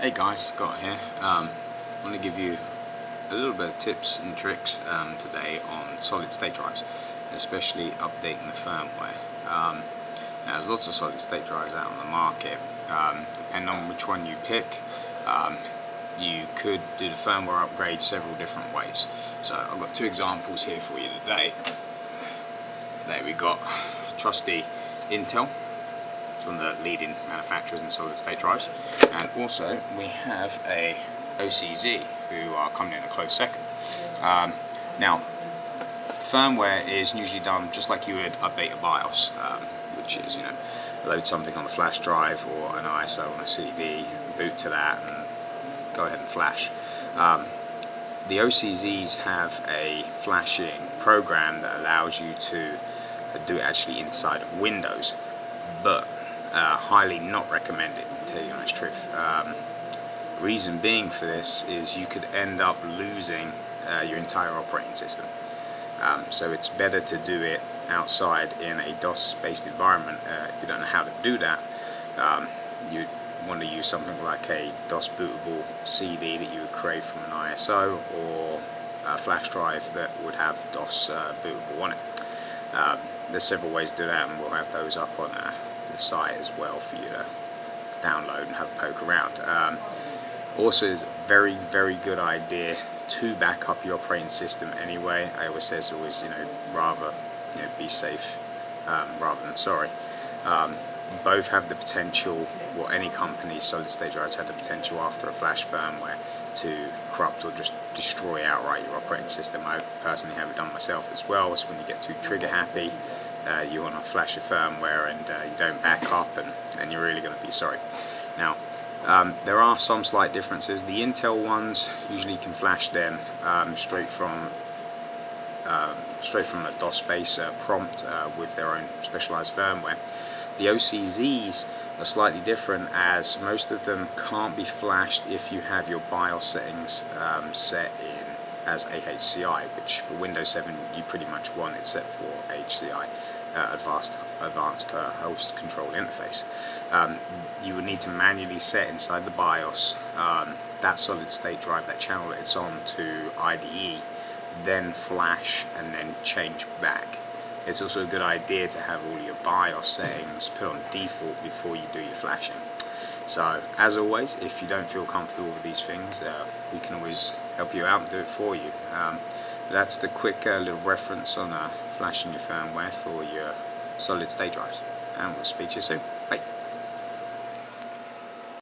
Hey guys, Scott here. I want to give you a little bit of tips and tricks today on solid state drives, especially updating the firmware. Now there's lots of solid state drives out on the market. Depending on which one you pick, you could do the firmware upgrade several different ways. So I've got two examples here for you today. Today we got trusty Intel. It's one of the leading manufacturers in solid state drives, and also we have a OCZ who are coming in a close second. Now firmware is usually done just like you would update a BIOS, which is, load something on the flash drive or an ISO on a CD, boot to that and go ahead and flash. The OCZs have a flashing program that allows you to do it actually inside of Windows, but highly not recommended, to tell you the honest truth. Reason being for this is you could end up losing your entire operating system. So it's better to do it outside in a DOS-based environment. If you don't know how to do that, you want to use something like a DOS bootable CD that you would create from an ISO, or a flash drive that would have DOS bootable on it. There's several ways to do that, and we'll have those up on the site as well for you to download and have a poke around. Also, it's a very good idea to back up your operating system anyway. I always say it's always, rather be safe rather than sorry. Both have the potential, or any company's solid state drives have the potential after a flash firmware to corrupt or just destroy outright your operating system. I personally have it done myself as well. It's when you get too trigger happy, you want to flash your firmware and you don't back up, and you're really going to be sorry. Now there are some slight differences. The Intel ones usually can flash them straight from a DOS-based prompt with their own specialized firmware. The OCZs are slightly different, as most of them can't be flashed if you have your BIOS settings set in as AHCI, which for Windows 7 you pretty much want it set for HCI, Advanced Host Control Interface. You would need to manually set inside the BIOS that solid state drive, that channel that it's on, to IDE, then flash and then change back. It's also a good idea to have all your BIOS settings put on default before you do your flashing. So as always, if you don't feel comfortable with these things, we can always help you out and do it for you. That's the quick little reference on flashing your firmware for your solid state drives, and we'll speak to you soon. Bye.